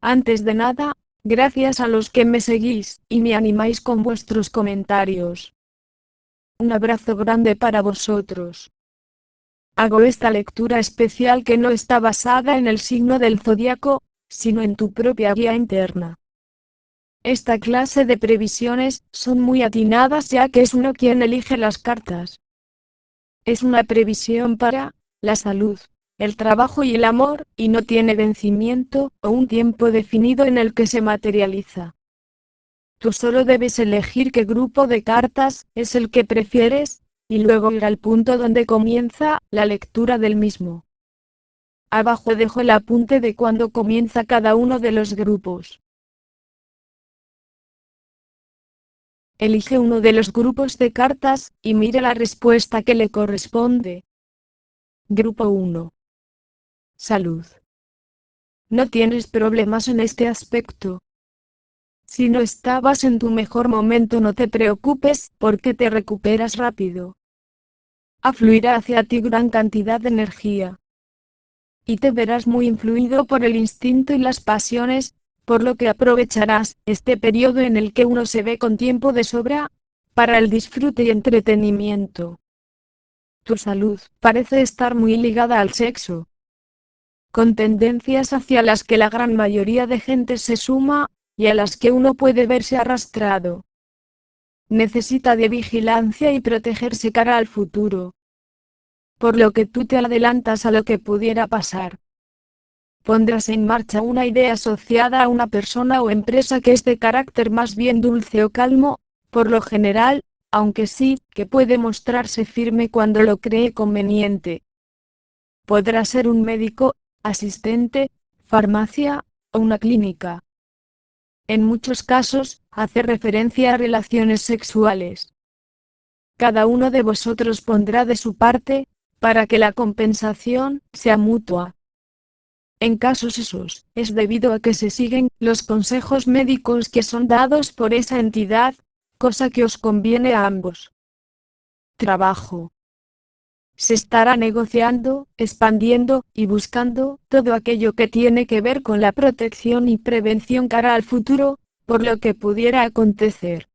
Antes de nada, gracias a los que me seguís y me animáis con vuestros comentarios. Un abrazo grande para vosotros. Hago esta lectura especial que no está basada en el signo del zodiaco, sino en tu propia guía interna. Esta clase de previsiones son muy atinadas ya que es uno quien elige las cartas. Es una previsión para la salud, el trabajo y el amor, y no tiene vencimiento o un tiempo definido en el que se materializa. Tú solo debes elegir qué grupo de cartas es el que prefieres, y luego ir al punto donde comienza la lectura del mismo. Abajo dejo el apunte de cuándo comienza cada uno de los grupos. Elige uno de los grupos de cartas, y mire la respuesta que le corresponde. Grupo 1. Salud. No tienes problemas en este aspecto. Si no estabas en tu mejor momento, no te preocupes, porque te recuperas rápido. Afluirá hacia ti gran cantidad de energía. Y te verás muy influido por el instinto y las pasiones, por lo que aprovecharás este periodo en el que uno se ve con tiempo de sobra, para el disfrute y entretenimiento. Tu salud parece estar muy ligada al sexo, con tendencias hacia las que la gran mayoría de gente se suma, y a las que uno puede verse arrastrado. Necesita de vigilancia y protegerse cara al futuro, por lo que tú te adelantas a lo que pudiera pasar. Pondrás en marcha una idea asociada a una persona o empresa que es de carácter más bien dulce o calmo, por lo general, aunque sí, que puede mostrarse firme cuando lo cree conveniente. Podrá ser un médico, asistente, farmacia, o una clínica. En muchos casos, hace referencia a relaciones sexuales. Cada uno de vosotros pondrá de su parte, para que la compensación sea mutua. En casos esos, es debido a que se siguen los consejos médicos que son dados por esa entidad, cosa que os conviene a ambos. Trabajo. Se estará negociando, expandiendo y buscando todo aquello que tiene que ver con la protección y prevención cara al futuro, por lo que pudiera acontecer.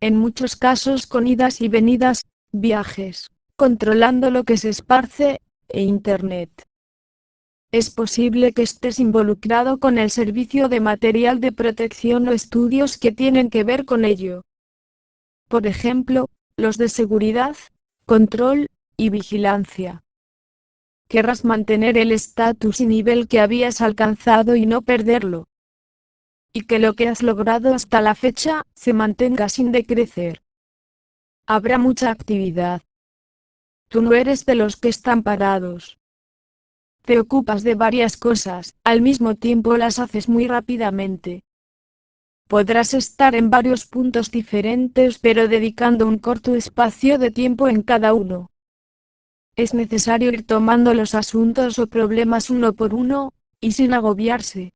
En muchos casos con idas y venidas, viajes, controlando lo que se esparce, e Internet. Es posible que estés involucrado con el servicio de material de protección o estudios que tienen que ver con ello. Por ejemplo, los de seguridad, control y vigilancia. Querrás mantener el estatus y nivel que habías alcanzado y no perderlo. Y que lo que has logrado hasta la fecha se mantenga sin decrecer. Habrá mucha actividad. Tú no eres de los que están parados. Te ocupas de varias cosas, al mismo tiempo las haces muy rápidamente. Podrás estar en varios puntos diferentes pero dedicando un corto espacio de tiempo en cada uno. Es necesario ir tomando los asuntos o problemas uno por uno, y sin agobiarse.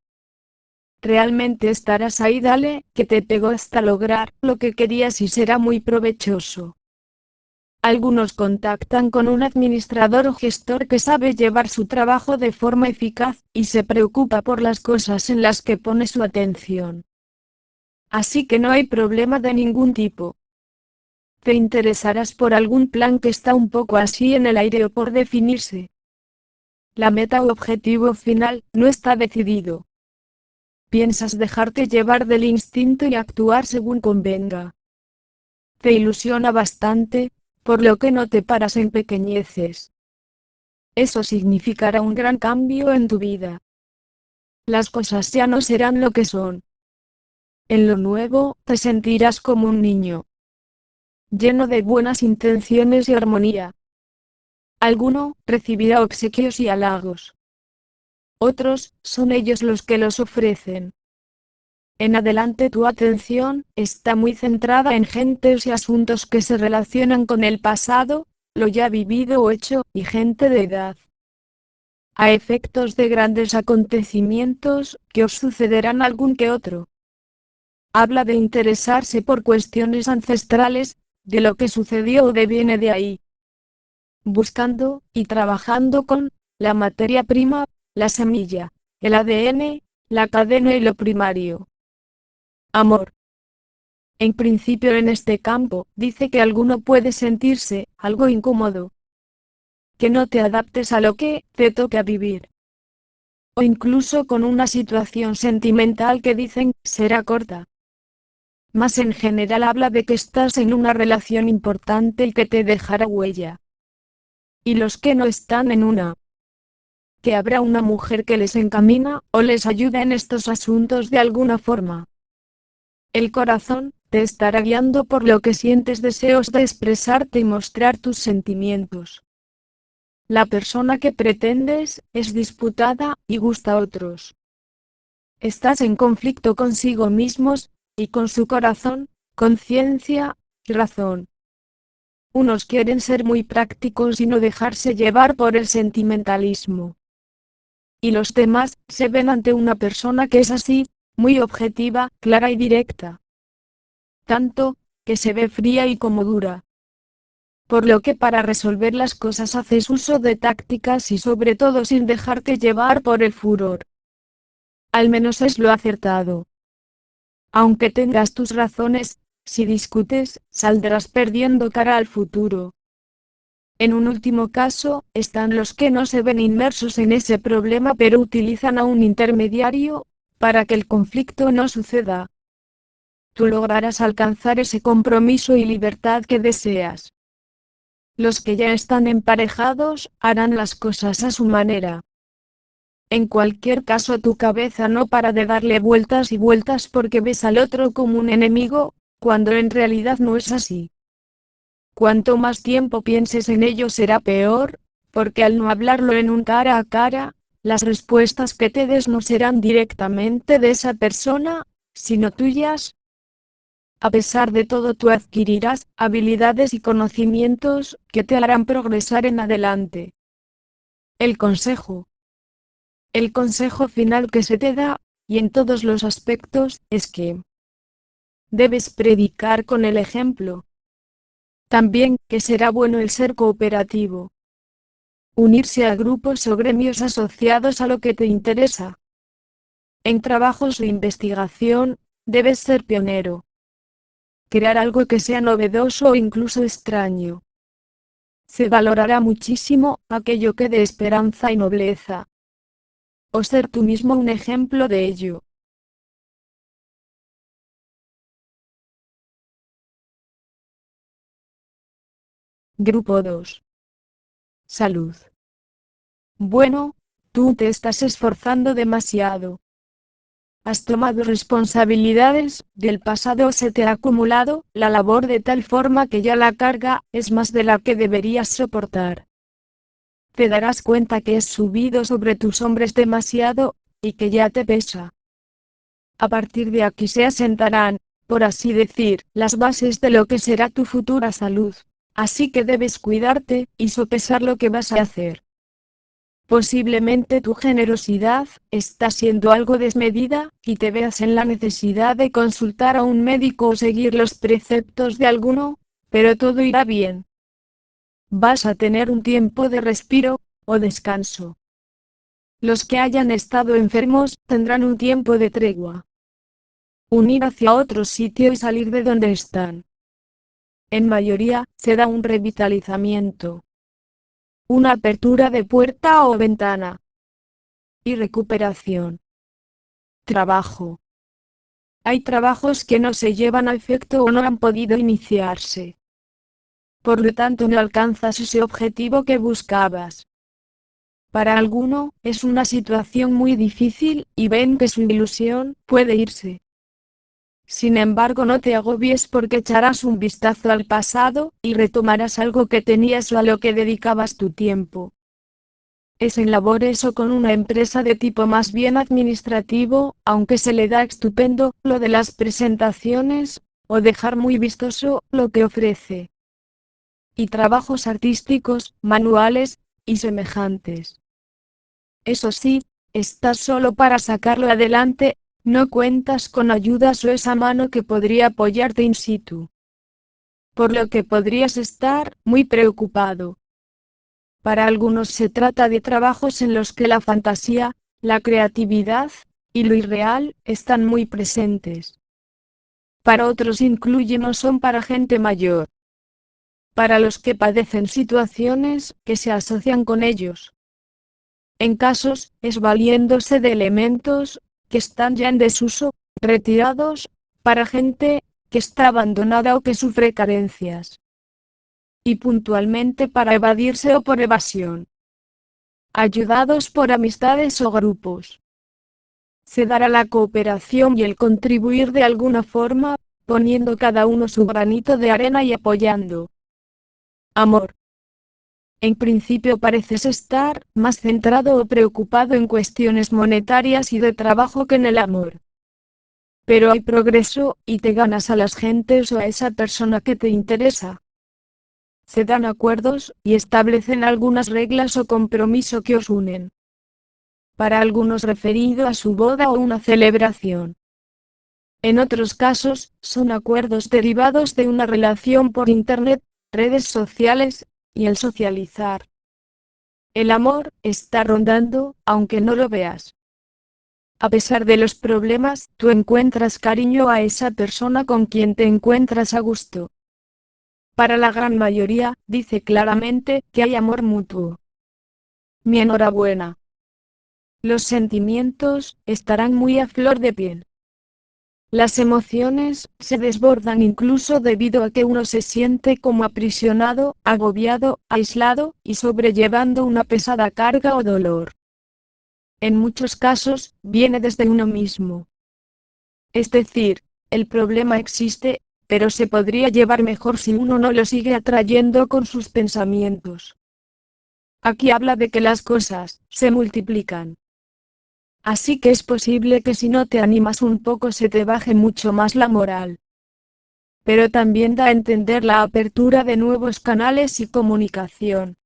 Realmente estarás ahí, dale, que te pegó hasta lograr lo que querías y será muy provechoso. Algunos contactan con un administrador o gestor que sabe llevar su trabajo de forma eficaz, y se preocupa por las cosas en las que pone su atención. Así que no hay problema de ningún tipo. Te interesarás por algún plan que está un poco así en el aire o por definirse. La meta u objetivo final no está decidido. Piensas dejarte llevar del instinto y actuar según convenga. Te ilusiona bastante, por lo que no te paras en pequeñeces. Eso significará un gran cambio en tu vida. Las cosas ya no serán lo que son. En lo nuevo, te sentirás como un niño, lleno de buenas intenciones y armonía. Alguno recibirá obsequios y halagos. Otros, son ellos los que los ofrecen. En adelante tu atención está muy centrada en gentes y asuntos que se relacionan con el pasado, lo ya vivido o hecho, y gente de edad. A efectos de grandes acontecimientos, que os sucederán algún que otro. Habla de interesarse por cuestiones ancestrales, de lo que sucedió o deviene de ahí. Buscando, y trabajando con, la materia prima, la semilla, el ADN, la cadena y lo primario. Amor. En principio en este campo, dice que alguno puede sentirse algo incómodo. Que no te adaptes a lo que te toca vivir. O incluso con una situación sentimental que dicen será corta. Mas en general habla de que estás en una relación importante y que te dejará huella. Y los que no están en una, que habrá una mujer que les encamina o les ayuda en estos asuntos de alguna forma. El corazón te estará guiando por lo que sientes deseos de expresarte y mostrar tus sentimientos. La persona que pretendes es disputada y gusta a otros. Estás en conflicto consigo mismos y con su corazón, conciencia y razón. Unos quieren ser muy prácticos y no dejarse llevar por el sentimentalismo. Y los demás se ven ante una persona que es así, muy objetiva, clara y directa. Tanto, que se ve fría y como dura. Por lo que para resolver las cosas haces uso de tácticas y sobre todo sin dejarte llevar por el furor. Al menos es lo acertado. Aunque tengas tus razones, si discutes, saldrás perdiendo cara al futuro. En un último caso, están los que no se ven inmersos en ese problema pero utilizan a un intermediario, para que el conflicto no suceda. Tú lograrás alcanzar ese compromiso y libertad que deseas. Los que ya están emparejados, harán las cosas a su manera. En cualquier caso tu cabeza no para de darle vueltas y vueltas porque ves al otro como un enemigo, cuando en realidad no es así. Cuanto más tiempo pienses en ello será peor, porque al no hablarlo en un cara a cara, las respuestas que te des no serán directamente de esa persona, sino tuyas. A pesar de todo tú adquirirás habilidades y conocimientos que te harán progresar en adelante. El consejo. El consejo final que se te da, y en todos los aspectos, es que debes predicar con el ejemplo. También que será bueno el ser cooperativo. Unirse a grupos o gremios asociados a lo que te interesa. En trabajos de investigación, debes ser pionero. Crear algo que sea novedoso o incluso extraño. Se valorará muchísimo aquello que dé esperanza y nobleza. O ser tú mismo un ejemplo de ello. Grupo 2. Salud. Bueno, tú te estás esforzando demasiado. Has tomado responsabilidades del pasado o se te ha acumulado la labor de tal forma que ya la carga es más de la que deberías soportar. Te darás cuenta que es subido sobre tus hombros demasiado, y que ya te pesa. A partir de aquí se asentarán, por así decir, las bases de lo que será tu futura salud. Así que debes cuidarte y sopesar lo que vas a hacer. Posiblemente tu generosidad está siendo algo desmedida, y te veas en la necesidad de consultar a un médico o seguir los preceptos de alguno, pero todo irá bien. Vas a tener un tiempo de respiro, o descanso. Los que hayan estado enfermos, tendrán un tiempo de tregua. Unir hacia otro sitio y salir de donde están. En mayoría, se da un revitalizamiento. Una apertura de puerta o ventana. Y recuperación. Trabajo. Hay trabajos que no se llevan a efecto o no han podido iniciarse. Por lo tanto no alcanzas ese objetivo que buscabas. Para alguno, es una situación muy difícil, y ven que su ilusión puede irse. Sin embargo no te agobies porque echarás un vistazo al pasado, y retomarás algo que tenías o a lo que dedicabas tu tiempo. Es en labores o con una empresa de tipo más bien administrativo, aunque se le da estupendo lo de las presentaciones, o dejar muy vistoso lo que ofrece. Y trabajos artísticos, manuales, y semejantes. Eso sí, estás solo para sacarlo adelante, no cuentas con ayudas o esa mano que podría apoyarte in situ. Por lo que podrías estar muy preocupado. Para algunos se trata de trabajos en los que la fantasía, la creatividad, y lo irreal están muy presentes. Para otros incluye no son para gente mayor. Para los que padecen situaciones que se asocian con ellos. En casos, es valiéndose de elementos que están ya en desuso, retirados, para gente que está abandonada o que sufre carencias. Y puntualmente para evadirse o por evasión. Ayudados por amistades o grupos. Se dará la cooperación y el contribuir de alguna forma, poniendo cada uno su granito de arena y apoyando. Amor. En principio pareces estar más centrado o preocupado en cuestiones monetarias y de trabajo que en el amor. Pero hay progreso, y te ganas a las gentes o a esa persona que te interesa. Se dan acuerdos, y establecen algunas reglas o compromiso que os unen. Para algunos referido a su boda o una celebración. En otros casos, son acuerdos derivados de una relación por internet, redes sociales, y el socializar. El amor está rondando, aunque no lo veas. A pesar de los problemas, tú encuentras cariño a esa persona con quien te encuentras a gusto. Para la gran mayoría, dice claramente que hay amor mutuo. Mi enhorabuena. Los sentimientos estarán muy a flor de piel. Las emociones se desbordan incluso debido a que uno se siente como aprisionado, agobiado, aislado, y sobrellevando una pesada carga o dolor. En muchos casos, viene desde uno mismo. Es decir, el problema existe, pero se podría llevar mejor si uno no lo sigue atrayendo con sus pensamientos. Aquí habla de que las cosas se multiplican. Así que es posible que si no te animas un poco se te baje mucho más la moral. Pero también da a entender la apertura de nuevos canales y comunicación.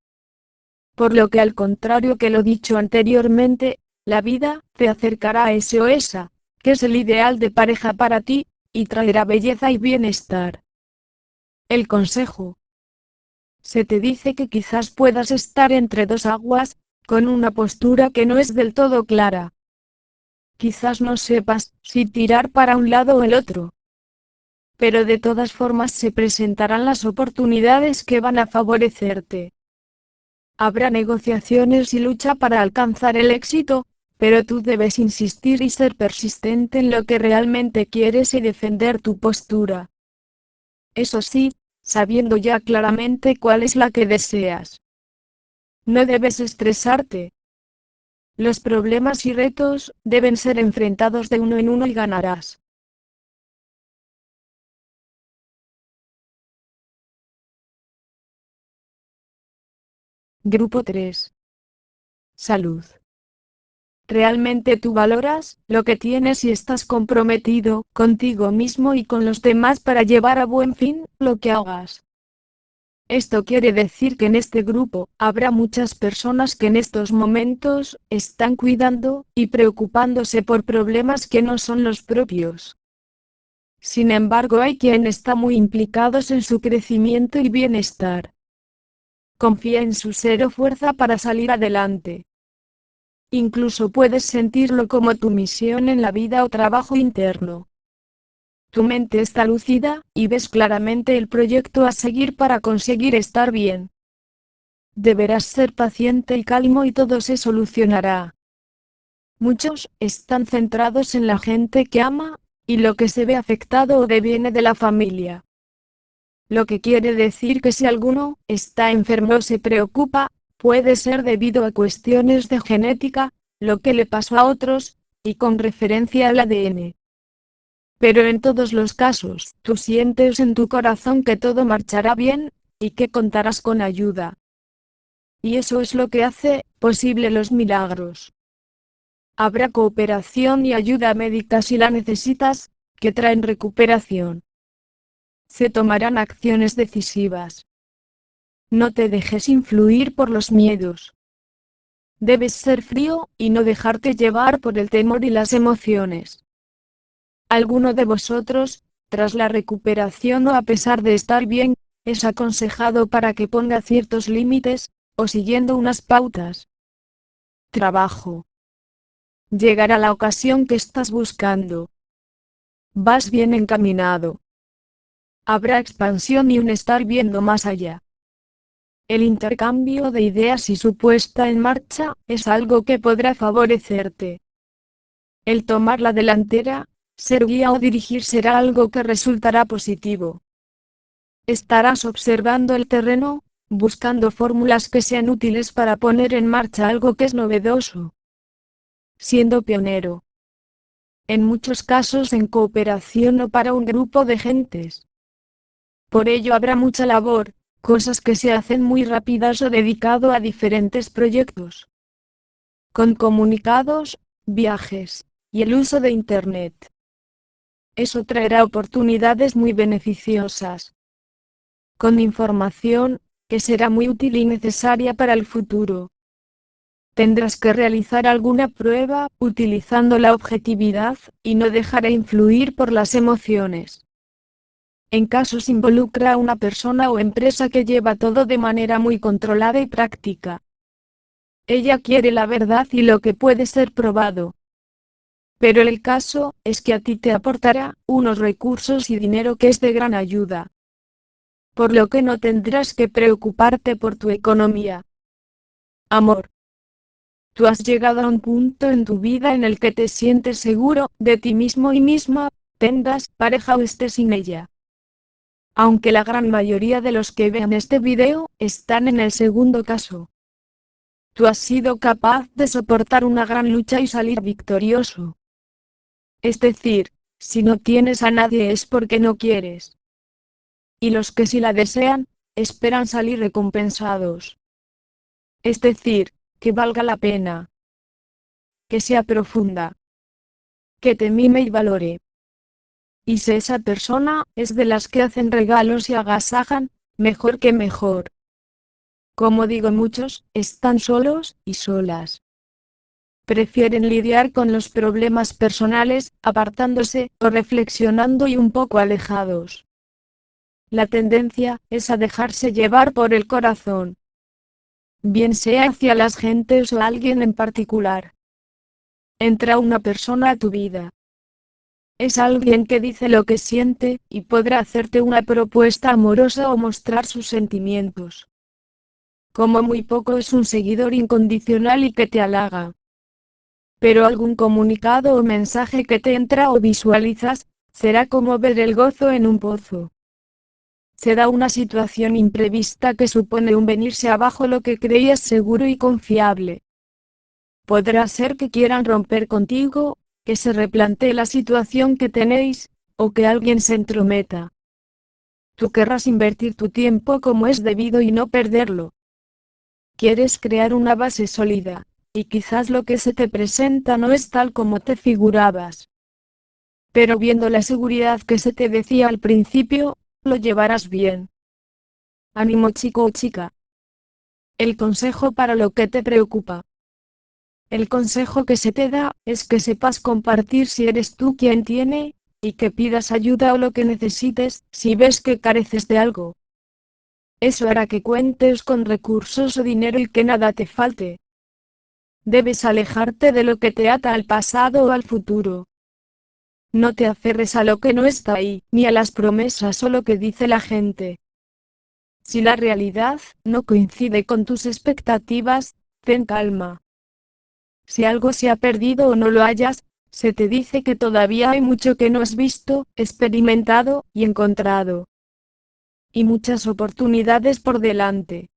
Por lo que al contrario que lo dicho anteriormente, la vida te acercará a ese o esa, que es el ideal de pareja para ti, y traerá belleza y bienestar. El consejo. Se te dice que quizás puedas estar entre dos aguas, con una postura que no es del todo clara. Quizás no sepas si tirar para un lado o el otro. Pero de todas formas se presentarán las oportunidades que van a favorecerte. Habrá negociaciones y lucha para alcanzar el éxito, pero tú debes insistir y ser persistente en lo que realmente quieres y defender tu postura. Eso sí, sabiendo ya claramente cuál es la que deseas. No debes estresarte. Los problemas y retos deben ser enfrentados de uno en uno y ganarás. Grupo 3. Salud. ¿Realmente tú valoras lo que tienes y estás comprometido contigo mismo y con los demás para llevar a buen fin lo que hagas? Esto quiere decir que en este grupo habrá muchas personas que en estos momentos están cuidando y preocupándose por problemas que no son los propios. Sin embargo, hay quien está muy implicados en su crecimiento y bienestar. Confía en su ser o fuerza para salir adelante. Incluso puedes sentirlo como tu misión en la vida o trabajo interno. Tu mente está lúcida, y ves claramente el proyecto a seguir para conseguir estar bien. Deberás ser paciente y calmo y todo se solucionará. Muchos están centrados en la gente que ama, y lo que se ve afectado o deviene de la familia. Lo que quiere decir que si alguno está enfermo o se preocupa, puede ser debido a cuestiones de genética, lo que le pasó a otros, y con referencia al ADN. Pero en todos los casos, tú sientes en tu corazón que todo marchará bien, y que contarás con ayuda. Y eso es lo que hace posible los milagros. Habrá cooperación y ayuda médica si la necesitas, que traen recuperación. Se tomarán acciones decisivas. No te dejes influir por los miedos. Debes ser frío, y no dejarte llevar por el temor y las emociones. Alguno de vosotros, tras la recuperación o a pesar de estar bien, es aconsejado para que ponga ciertos límites, o siguiendo unas pautas. Trabajo. Llegará la ocasión que estás buscando. Vas bien encaminado. Habrá expansión y un estar viendo más allá. El intercambio de ideas y su puesta en marcha es algo que podrá favorecerte. El tomar la delantera, ser guía o dirigir será algo que resultará positivo. Estarás observando el terreno, buscando fórmulas que sean útiles para poner en marcha algo que es novedoso. Siendo pionero. En muchos casos en cooperación o para un grupo de gentes. Por ello habrá mucha labor, cosas que se hacen muy rápidas o dedicado a diferentes proyectos. Con comunicados, viajes, y el uso de Internet. Eso traerá oportunidades muy beneficiosas. Con información, que será muy útil y necesaria para el futuro. Tendrás que realizar alguna prueba, utilizando la objetividad, y no dejar influir por las emociones. En casos involucra a una persona o empresa que lleva todo de manera muy controlada y práctica. Ella quiere la verdad y lo que puede ser probado. Pero el caso es que a ti te aportará unos recursos y dinero que es de gran ayuda. Por lo que no tendrás que preocuparte por tu economía. Amor. Tú has llegado a un punto en tu vida en el que te sientes seguro de ti mismo y misma, tengas pareja o estés sin ella. Aunque la gran mayoría de los que vean este video están en el segundo caso. Tú has sido capaz de soportar una gran lucha y salir victorioso. Es decir, si no tienes a nadie es porque no quieres. Y los que sí la desean, esperan salir recompensados. Es decir, que valga la pena. Que sea profunda. Que te mime y valore. Y si esa persona es de las que hacen regalos y agasajan, mejor que mejor. Como digo, muchos están solos y solas. Prefieren lidiar con los problemas personales, apartándose o reflexionando y un poco alejados. La tendencia es a dejarse llevar por el corazón. Bien sea hacia las gentes o alguien en particular. Entra una persona a tu vida. Es alguien que dice lo que siente, y podrá hacerte una propuesta amorosa o mostrar sus sentimientos. Como muy poco es un seguidor incondicional y que te halaga. Pero algún comunicado o mensaje que te entra o visualizas, será como ver el gozo en un pozo. Se da una situación imprevista que supone un venirse abajo lo que creías seguro y confiable. Podrá ser que quieran romper contigo, que se replantee la situación que tenéis, o que alguien se entrometa. Tú querrás invertir tu tiempo como es debido y no perderlo. Quieres crear una base sólida, y quizás lo que se te presenta no es tal como te figurabas. Pero viendo la seguridad que se te decía al principio, lo llevarás bien. Ánimo chico o chica. El consejo para lo que te preocupa. El consejo que se te da, es que sepas compartir si eres tú quien tiene, y que pidas ayuda o lo que necesites, si ves que careces de algo. Eso hará que cuentes con recursos o dinero y que nada te falte. Debes alejarte de lo que te ata al pasado o al futuro. No te aferres a lo que no está ahí, ni a las promesas o lo que dice la gente. Si la realidad no coincide con tus expectativas, ten calma. Si algo se ha perdido o no lo hayas, se te dice que todavía hay mucho que no has visto, experimentado y encontrado. Y muchas oportunidades por delante.